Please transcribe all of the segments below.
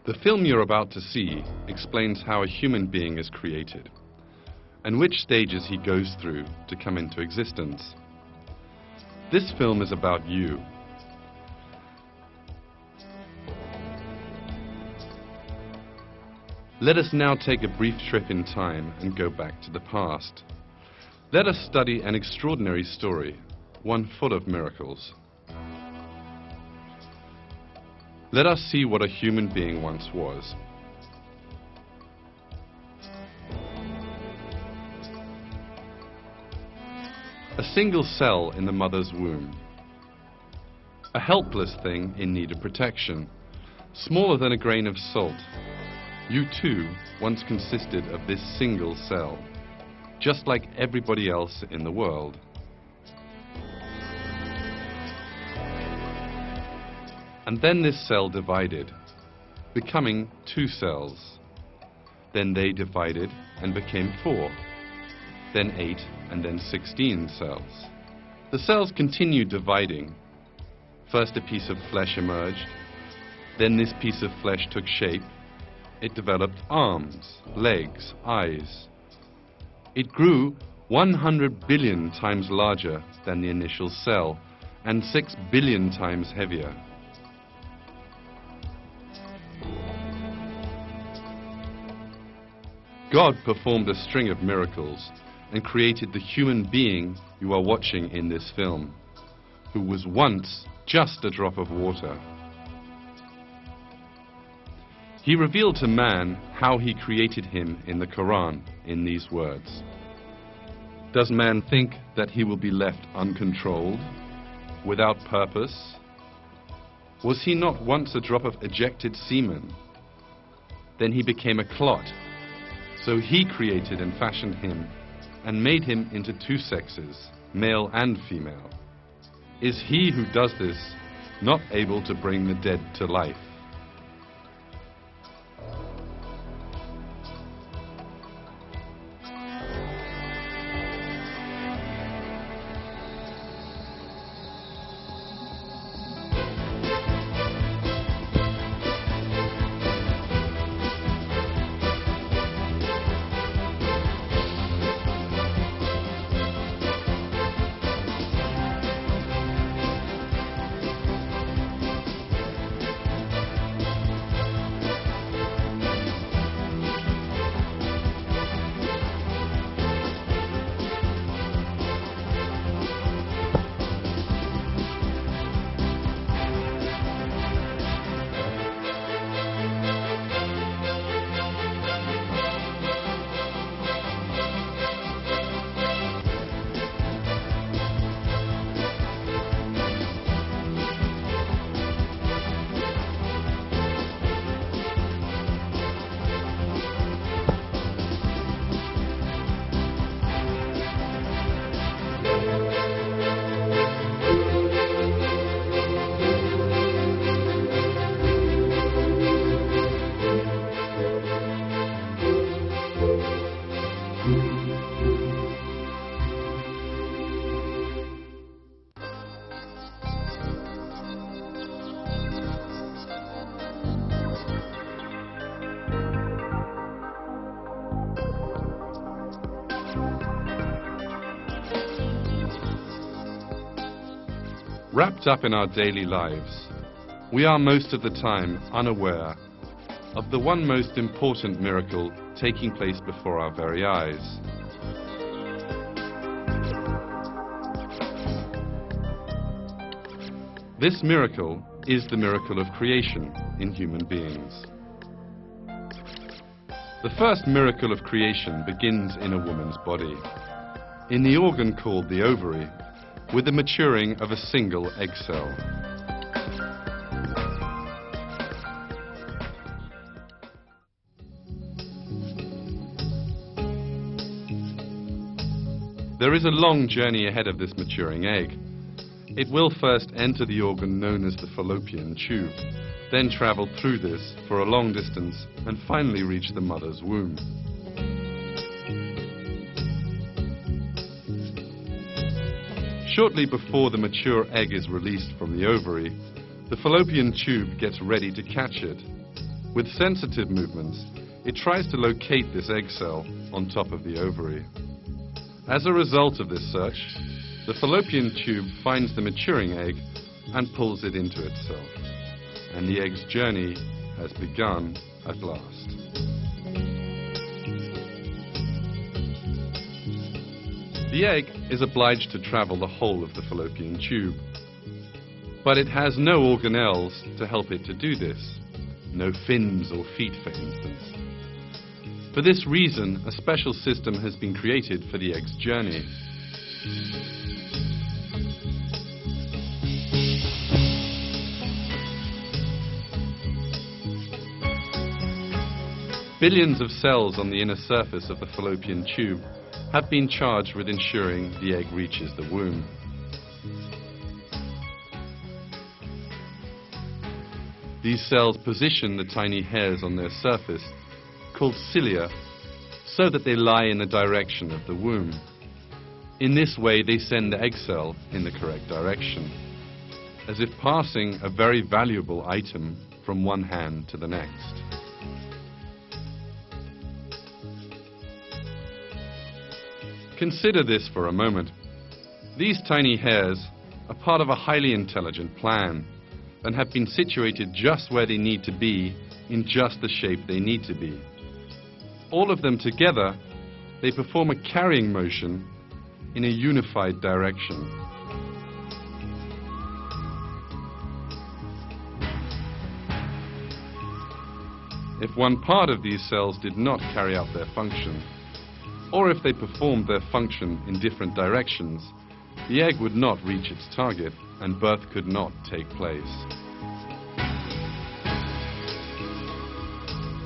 The film you're about to see explains how a human being is created and which stages he goes through to come into existence. This film is about you. Let us now take a brief trip in time and go back to the past. Let us study an extraordinary story, one full of miracles. Let us see what a human being once was. A single cell in the mother's womb. A helpless thing in need of protection, smaller than a grain of salt. You too once consisted of this single cell, just like everybody else in the world. And then this cell divided, becoming 2 cells. Then they divided and became 4, then 8, and then 16 cells. The cells continued dividing. First a piece of flesh emerged, then this piece of flesh took shape. It developed arms, legs, eyes. It grew 100 billion times larger than the initial cell and 6 billion times heavier. God performed a string of miracles and created the human being you are watching in this film, who was once just a drop of water. He revealed to man how he created him in the Quran in these words. Does man think that he will be left uncontrolled, without purpose? Was he not once a drop of ejected semen? Then he became a clot. So he created and fashioned him and made him into 2 sexes, male and female. Is he who does this not able to bring the dead to life? Wrapped up in our daily lives, we are most of the time unaware of the one most important miracle taking place before our very eyes. This miracle is the miracle of creation in human beings. The first miracle of creation begins in a woman's body, in the organ called the ovary, with the maturing of a single egg cell. There is a long journey ahead of this maturing egg. It will first enter the organ known as the fallopian tube, then travel through this for a long distance and finally reach the mother's womb. Shortly before the mature egg is released from the ovary, the fallopian tube gets ready to catch it. With sensitive movements, it tries to locate this egg cell on top of the ovary. As a result of this search, the fallopian tube finds the maturing egg and pulls it into itself. And the egg's journey has begun at last. The egg is obliged to travel the whole of the fallopian tube, but it has no organelles to help it to do this. No fins or feet, for instance. For this reason, a special system has been created for the egg's journey. Billions of cells on the inner surface of the fallopian tube have been charged with ensuring the egg reaches the womb. These cells position the tiny hairs on their surface, called cilia, so that they lie in the direction of the womb. In this way, they send the egg cell in the correct direction, as if passing a very valuable item from one hand to the next. Consider this for a moment. These tiny hairs are part of a highly intelligent plan and have been situated just where they need to be in just the shape they need to be. All of them together, they perform a carrying motion in a unified direction. If one part of these cells did not carry out their function, or if they performed their function in different directions, the egg would not reach its target and birth could not take place.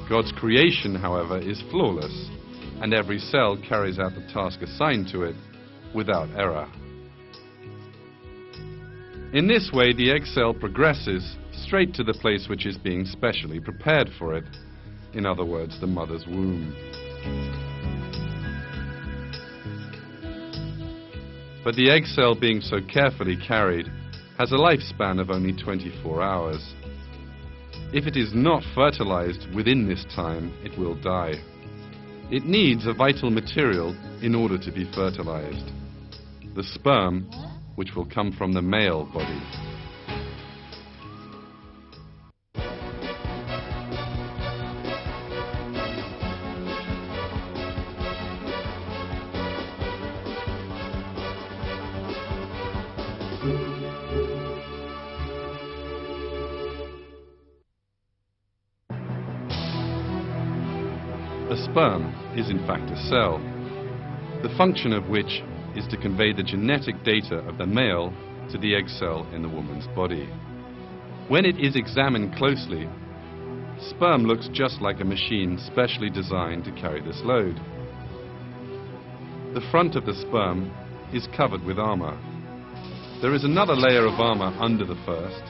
God's creation, however, is flawless, and every cell carries out the task assigned to it without error. In this way, the egg cell progresses straight to the place which is being specially prepared for it, in other words, the mother's womb. But the egg cell, being so carefully carried, has a lifespan of only 24 hours. If it is not fertilized within this time, it will die. It needs a vital material in order to be fertilized: the sperm, which will come from the male body. A sperm is in fact a cell, the function of which is to convey the genetic data of the male to the egg cell in the woman's body. When it is examined closely, sperm looks just like a machine specially designed to carry this load. The front of the sperm is covered with armor. There is another layer of armor under the first,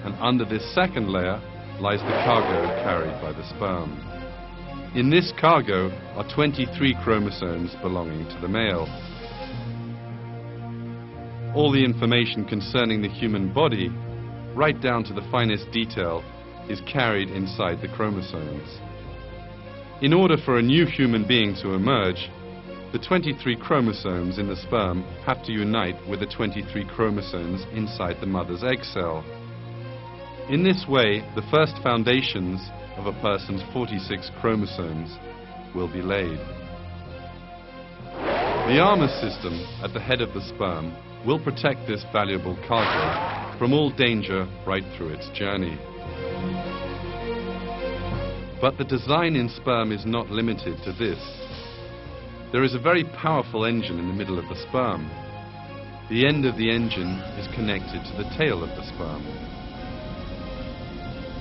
and under this second layer lies the cargo carried by the sperm. In this cargo are 23 chromosomes belonging to the male. All the information concerning the human body, right down to the finest detail, is carried inside the chromosomes. In order for a new human being to emerge, the 23 chromosomes in the sperm have to unite with the 23 chromosomes inside the mother's egg cell. In this way, the first foundations of a person's 46 chromosomes will be laid. The armor system at the head of the sperm will protect this valuable cargo from all danger right through its journey. But the design in sperm is not limited to this. There is a very powerful engine in the middle of the sperm. The end of the engine is connected to the tail of the sperm.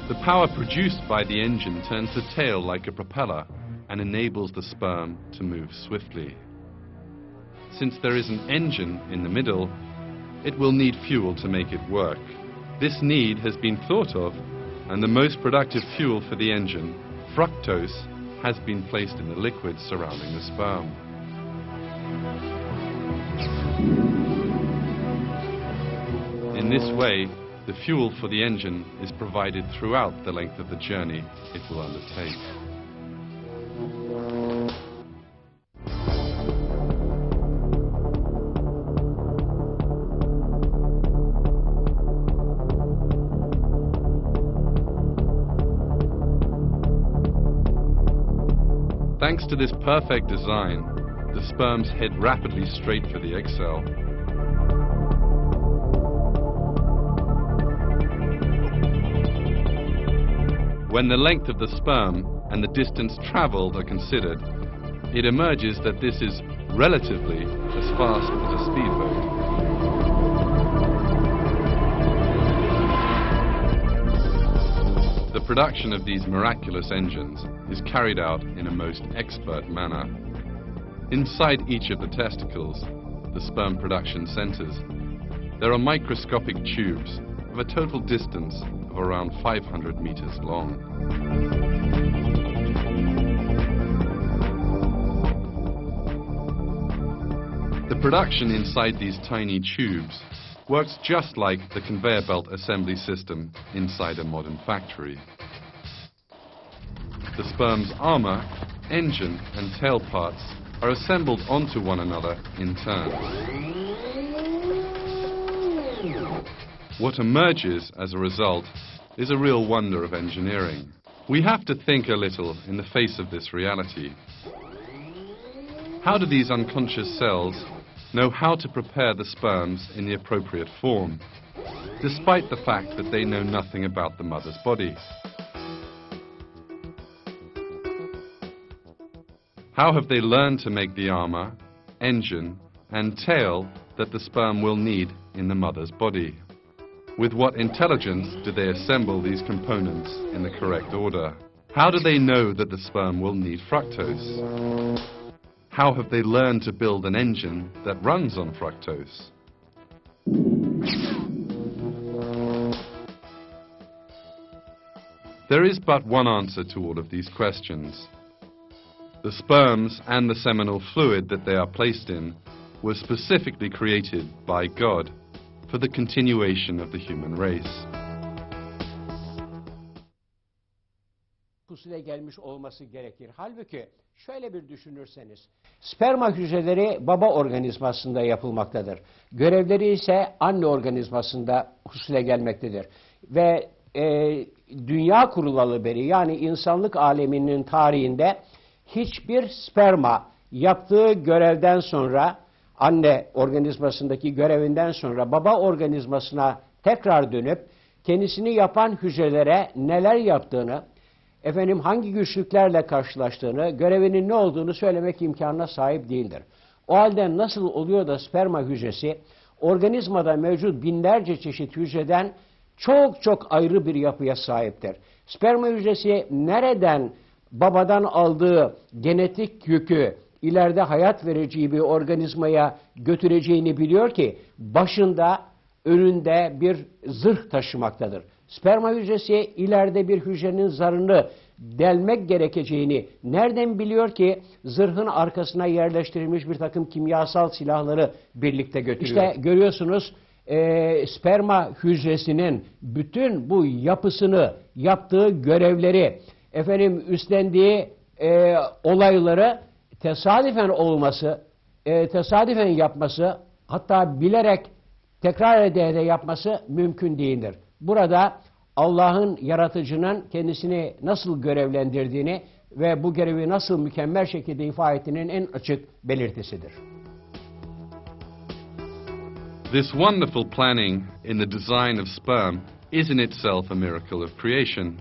The power produced by the engine turns the tail like a propeller and enables the sperm to move swiftly. Since there is an engine in the middle, it will need fuel to make it work. This need has been thought of, and the most productive fuel for the engine, fructose, has been placed in the liquid surrounding the sperm. In this way, The fuel for the engine is provided throughout the length of the journey it will undertake. Thanks to this perfect design, the sperms head rapidly straight for the egg cell. When the length of the sperm and the distance traveled are considered, it emerges that this is relatively as fast as a speedboat. The production of these miraculous engines is carried out in a most expert manner. Inside each of the testicles, the sperm production centers, there are microscopic tubes of a total distance of around 500 meters long. The production inside these tiny tubes works just like the conveyor belt assembly system inside a modern factory. The sperm's armor, engine and tail parts are assembled onto one another in turn. What emerges as a result is a real wonder of engineering. We have to think a little in the face of this reality. How do these unconscious cells know how to prepare the sperms in the appropriate form, despite the fact that they know nothing about the mother's body? How have they learned to make the armor, engine, and tail that the sperm will need in the mother's body? With what intelligence do they assemble these components in the correct order? How do they know that the sperm will need fructose? How have they learned to build an engine that runs on fructose? There is but one answer to all of these questions. The sperms and the seminal fluid that they are placed in were specifically created by God for the continuation of the human race. Pusule gelmiş olması gerekir. Halbuki şöyle bir düşünürseniz, sperma hücreleri baba organizmasında yapılmaktadır. Görevleri ise anne organizmasında husule gelmektedir. Ve dünya kurulalı beri, yani insanlık aleminin tarihinde hiçbir sperma yaptığı görevden sonra, anne organizmasındaki görevinden sonra baba organizmasına tekrar dönüp kendisini yapan hücrelere neler yaptığını, hangi güçlüklerle karşılaştığını, görevinin ne olduğunu söylemek imkanına sahip değildir. O halde nasıl oluyor da sperma hücresi organizmada mevcut binlerce çeşit hücreden çok çok ayrı bir yapıya sahiptir? Sperma hücresi nereden babadan aldığı genetik yükü ileride hayat vereceği bir organizmaya götüreceğini biliyor ki başında, önünde bir zırh taşımaktadır. Sperma hücresi ileride bir hücrenin zarını delmek gerekeceğini nereden biliyor ki zırhın arkasına yerleştirilmiş bir takım kimyasal silahları birlikte götürüyor? İşte görüyorsunuz, sperma hücresinin bütün bu yapısını, yaptığı görevleri, üstlendiği olayları tesadüfen olması, tesadüfen yapması, hatta bilerek tekrar ede yapması mümkün değildir. Burada Allah'ın, yaratıcının kendisini nasıl görevlendirdiğini ve bu görevi nasıl mükemmel şekilde ifa ettiğinin en açık belirtisidir. This wonderful planning in the design of sperm is in itself a miracle of creation.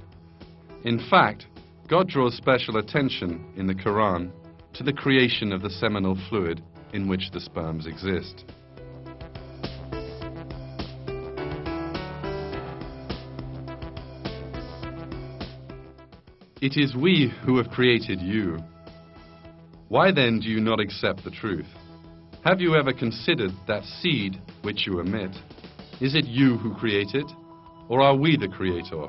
In fact, God draws special attention in the Quran to the creation of the seminal fluid in which the sperms exist. It is we who have created you. Why then do you not accept the truth? Have you ever considered that seed which you emit? Is it you who create it, or are we the creator?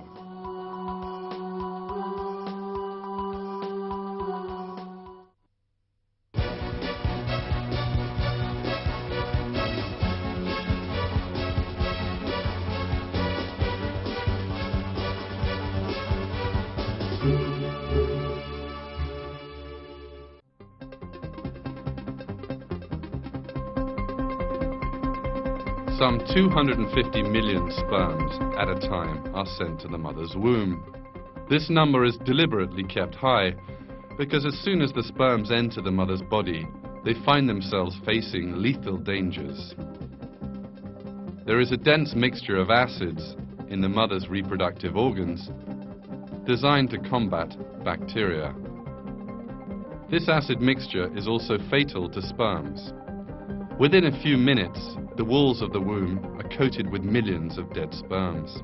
Some 250 million sperms at a time are sent to the mother's womb. This number is deliberately kept high because as soon as the sperms enter the mother's body, they find themselves facing lethal dangers. There is a dense mixture of acids in the mother's reproductive organs designed to combat bacteria. This acid mixture is also fatal to sperms. Within a few minutes, the walls of the womb are coated with millions of dead sperms.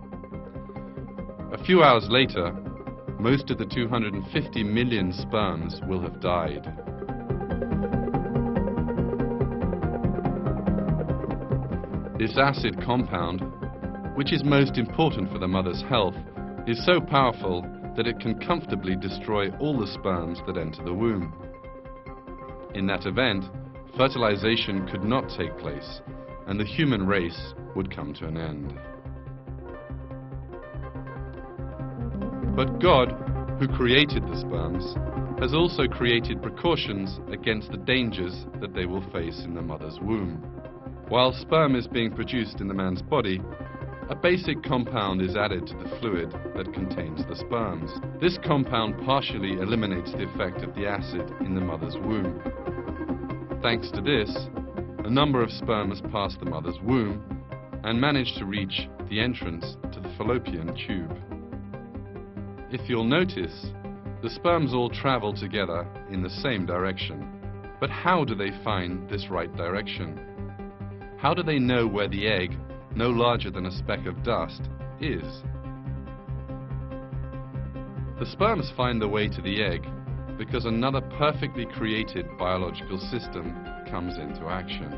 A few hours later, most of the 250 million sperms will have died. This acid compound, which is most important for the mother's health, is so powerful that it can comfortably destroy all the sperms that enter the womb. In that event, fertilization could not take place, and the human race would come to an end. But God, who created the sperms, has also created precautions against the dangers that they will face in the mother's womb. While sperm is being produced in the man's body, a basic compound is added to the fluid that contains the sperms. This compound partially eliminates the effect of the acid in the mother's womb. Thanks to this, a number of sperms pass the mother's womb and manage to reach the entrance to the fallopian tube. If you'll notice, the sperms all travel together in the same direction. But how do they find this right direction? How do they know where the egg, no larger than a speck of dust, is? The sperms find the way to the egg because another perfectly created biological system comes into action.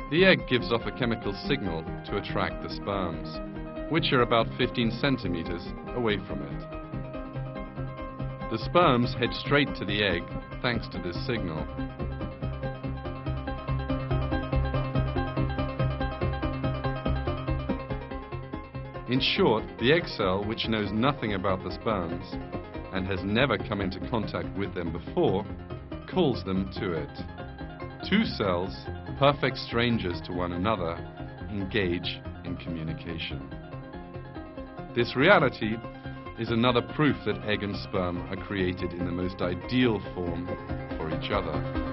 The egg gives off a chemical signal to attract the sperms, which are about 15 centimeters away from it. The sperms head straight to the egg thanks to this signal. In short, the egg cell, which knows nothing about the sperms and has never come into contact with them before, calls them to it. Two cells, perfect strangers to one another, engage in communication. This reality is another proof that egg and sperm are created in the most ideal form for each other.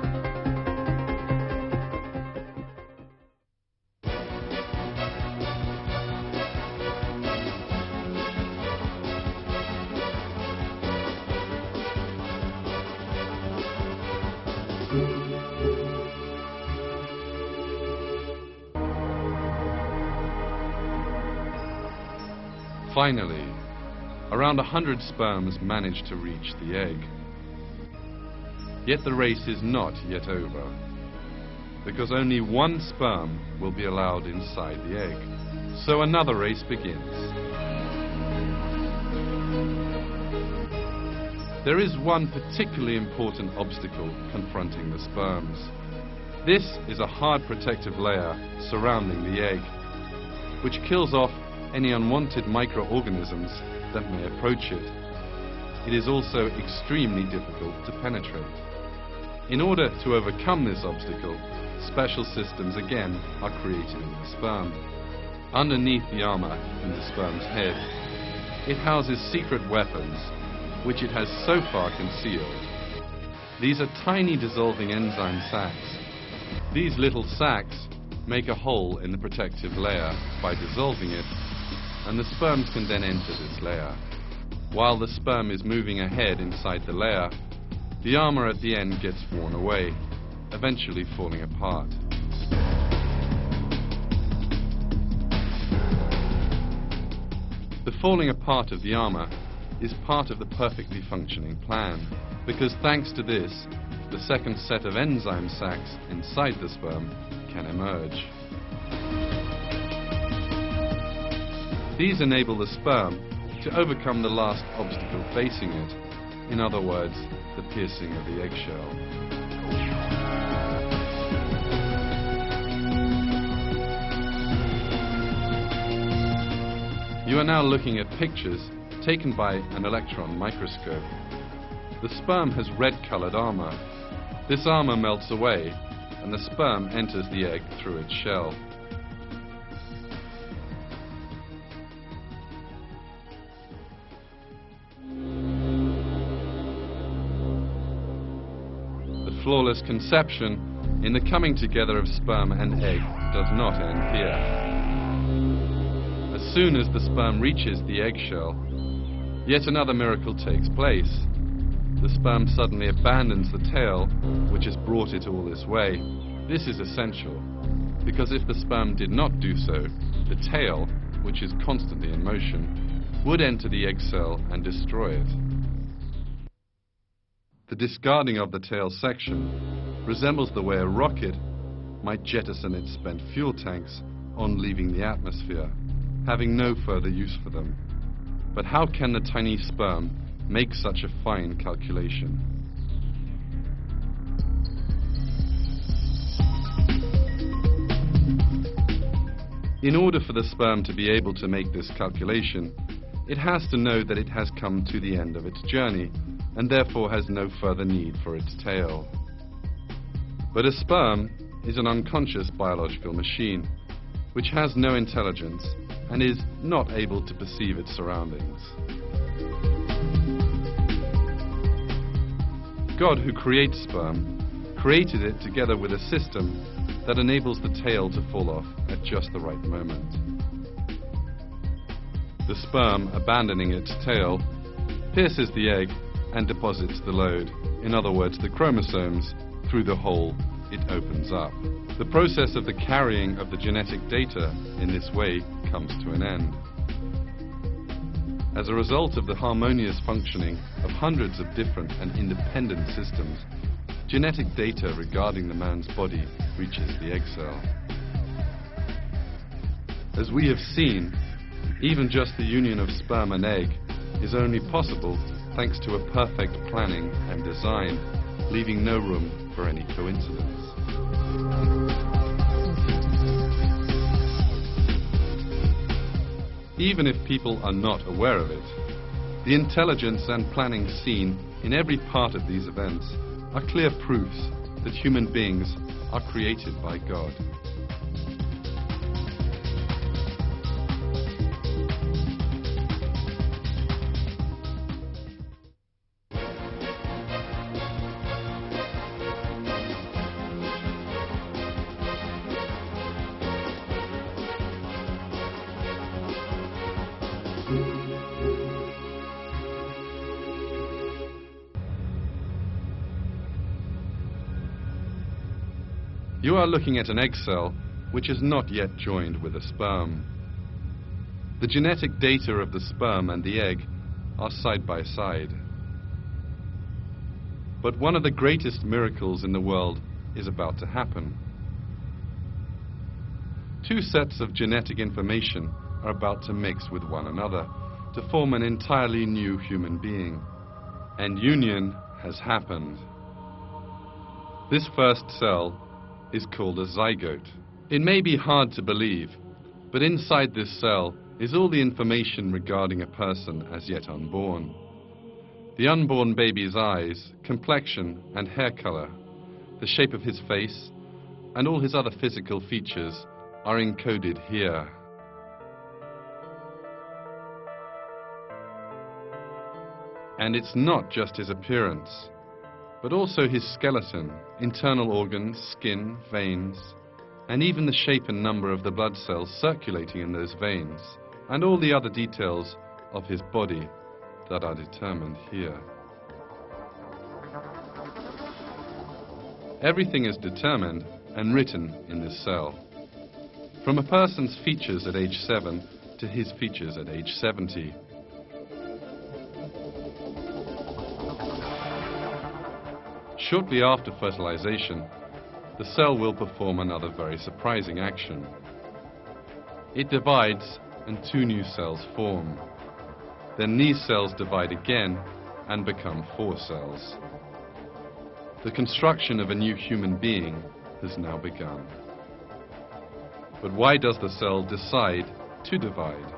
Finally, around 100 sperms manage to reach the egg. Yet the race is not yet over, because only one sperm will be allowed inside the egg. So another race begins. There is one particularly important obstacle confronting the sperms. This is a hard protective layer surrounding the egg, which kills off any unwanted microorganisms that may approach it. It is also extremely difficult to penetrate. In order to overcome this obstacle, special systems again are created in the sperm. Underneath the armor in the sperm's head, it houses secret weapons, which it has so far concealed. These are tiny dissolving enzyme sacs. These little sacs make a hole in the protective layer by dissolving it, and the sperms can then enter this layer. While the sperm is moving ahead inside the layer, the armor at the end gets worn away, eventually falling apart. The falling apart of the armor is part of the perfectly functioning plan, because thanks to this, the second set of enzyme sacs inside the sperm can emerge. These enable the sperm to overcome the last obstacle facing it, in other words, the piercing of the eggshell. You are now looking at pictures taken by an electron microscope. The sperm has red-colored armor. This armor melts away and the sperm enters the egg through its shell. The flawless conception in the coming together of sperm and egg does not end here. As soon as the sperm reaches the eggshell, yet another miracle takes place. The sperm suddenly abandons the tail, which has brought it all this way. This is essential, because if the sperm did not do so, the tail, which is constantly in motion, would enter the egg cell and destroy it. The discarding of the tail section resembles the way a rocket might jettison its spent fuel tanks on leaving the atmosphere, having no further use for them. But how can the tiny sperm make such a fine calculation? In order for the sperm to be able to make this calculation, it has to know that it has come to the end of its journey and therefore has no further need for its tail. But a sperm is an unconscious biological machine which has no intelligence and is not able to perceive its surroundings. God, who creates sperm, created it together with a system that enables the tail to fall off at just the right moment. The sperm, abandoning its tail, pierces the egg and deposits the load, in other words, the chromosomes, through the hole it opens up. The process of the carrying of the genetic data in this way comes to an end. As a result of the harmonious functioning of hundreds of different and independent systems, genetic data regarding the man's body reaches the egg cell. As we have seen, even just the union of sperm and egg is only possible thanks to a perfect planning and design, leaving no room for any coincidence. Even if people are not aware of it, the intelligence and planning seen in every part of these events are clear proofs that human beings are created by God. You are looking at an egg cell which is not yet joined with a sperm. The genetic data of the sperm and the egg are side by side. But one of the greatest miracles in the world is about to happen. Two sets of genetic information are about to mix with one another to form an entirely new human being. And union has happened. This first cell is called a zygote. It may be hard to believe, but inside this cell is all the information regarding a person as yet unborn. The unborn baby's eyes, complexion and hair color, the shape of his face, and all his other physical features are encoded here. And it's not just his appearance, but also his skeleton, internal organs, skin, veins, and even the shape and number of the blood cells circulating in those veins, and all the other details of his body that are determined here. Everything is determined and written in this cell. From a person's features at age 7 to his features at age 70. Shortly after fertilization, the cell will perform another very surprising action. It divides and two new cells form. Then these cells divide again and become 4 cells. The construction of a new human being has now begun. But why does the cell decide to divide?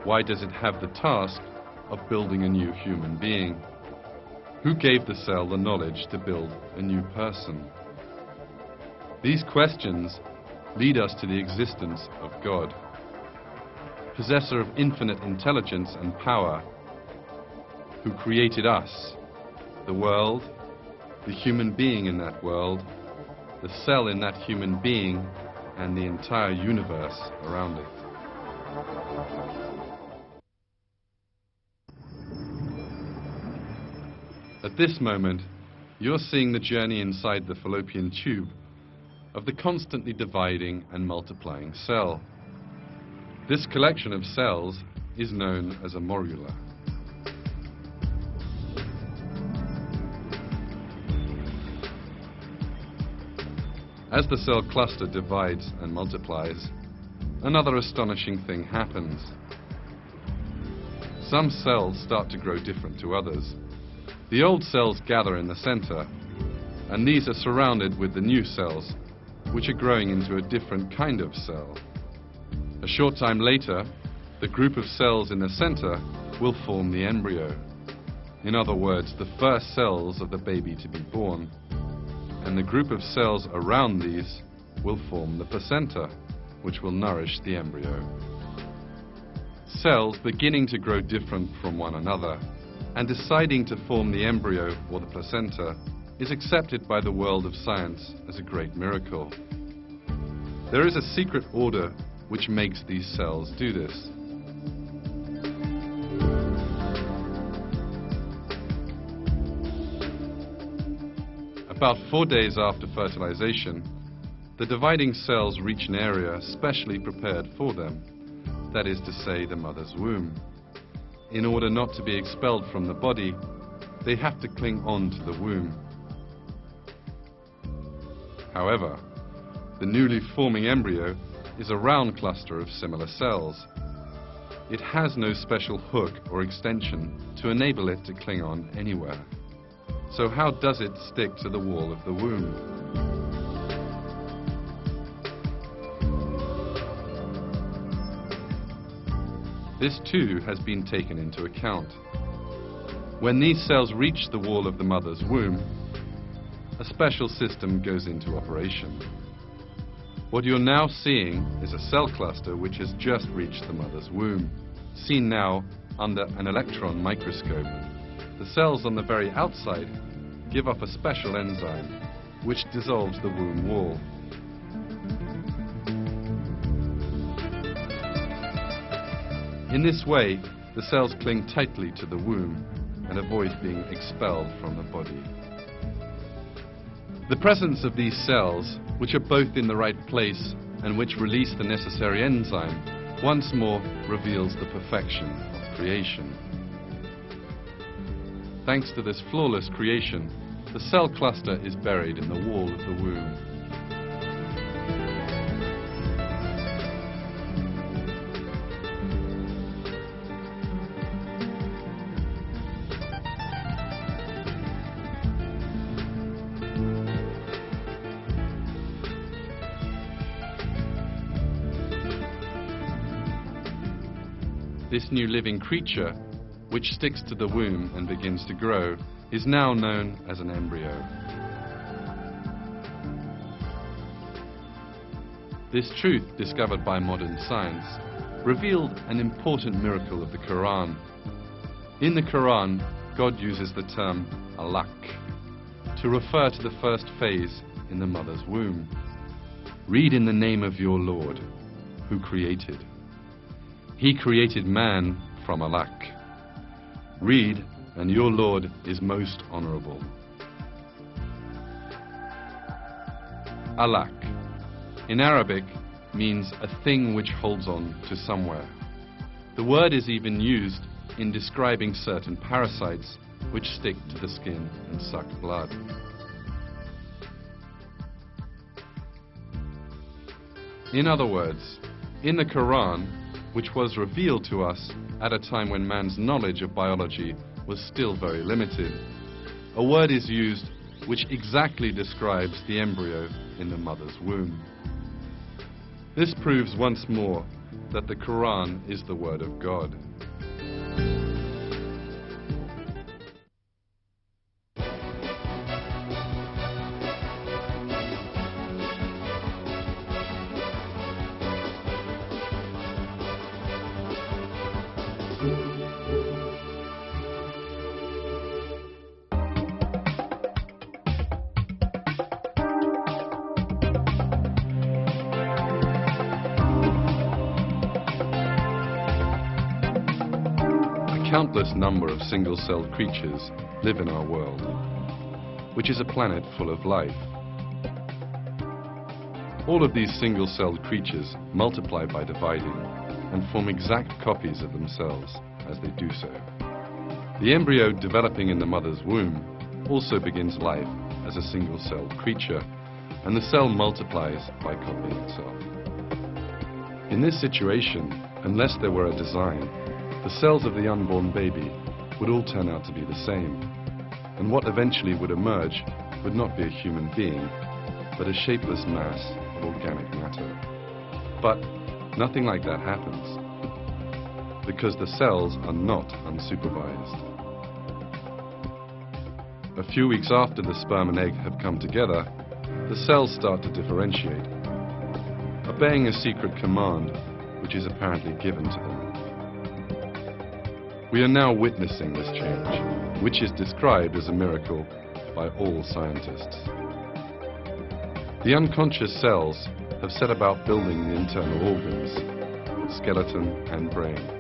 Why does it have the task of building a new human being? Who gave the cell the knowledge to build a new person? These questions lead us to the existence of God, possessor of infinite intelligence and power, who created us, the world, the human being in that world, the cell in that human being, and the entire universe around it. At this moment, you're seeing the journey inside the fallopian tube of the constantly dividing and multiplying cell. This collection of cells is known as a morula. As the cell cluster divides and multiplies, another astonishing thing happens. Some cells start to grow different to others. The old cells gather in the center, and these are surrounded with the new cells, which are growing into a different kind of cell. A short time later, the group of cells in the center will form the embryo. In other words, the first cells of the baby to be born. And the group of cells around these will form the placenta, which will nourish the embryo. Cells beginning to grow different from one another and deciding to form the embryo or the placenta is accepted by the world of science as a great miracle. There is a secret order which makes these cells do this. About 4 days after fertilization, the dividing cells reach an area specially prepared for them, that is to say, the mother's womb. In order not to be expelled from the body, they have to cling on to the womb. However, the newly forming embryo is a round cluster of similar cells. It has no special hook or extension to enable it to cling on anywhere. So how does it stick to the wall of the womb? This too has been taken into account. When these cells reach the wall of the mother's womb, a special system goes into operation. What you're now seeing is a cell cluster which has just reached the mother's womb, seen now under an electron microscope. The cells on the very outside give off a special enzyme which dissolves the womb wall. In this way, the cells cling tightly to the womb and avoid being expelled from the body. The presence of these cells, which are both in the right place and which release the necessary enzyme, once more reveals the perfection of creation. Thanks to this flawless creation, the cell cluster is buried in the wall of the womb. This new living creature, which sticks to the womb and begins to grow, is now known as an embryo. This truth, discovered by modern science, revealed an important miracle of the Quran. In the Quran, God uses the term alaq to refer to the first phase in the mother's womb. Read in the name of your Lord, who created. He created man from alaq. Read, and your Lord is most honorable. Alaq, in Arabic, means a thing which holds on to somewhere. The word is even used in describing certain parasites which stick to the skin and suck blood. In other words, in the Quran, which was revealed to us at a time when man's knowledge of biology was still very limited, a word is used which exactly describes the embryo in the mother's womb. This proves once more that the Quran is the word of God. countless number of single-celled creatures live in our world, which is a planet full of life. All of these single-celled creatures multiply by dividing and form exact copies of themselves as they do so. The embryo developing in the mother's womb also begins life as a single-celled creature, and the cell multiplies by copying itself. In this situation, unless there were a design, the cells of the unborn baby would all turn out to be the same, and what eventually would emerge would not be a human being, but a shapeless mass of organic matter. But nothing like that happens, because the cells are not unsupervised. A few weeks after the sperm and egg have come together, the cells start to differentiate, obeying a secret command which is apparently given to them. We are now witnessing this change, which is described as a miracle by all scientists. The unconscious cells have set about building the internal organs, skeleton and brain.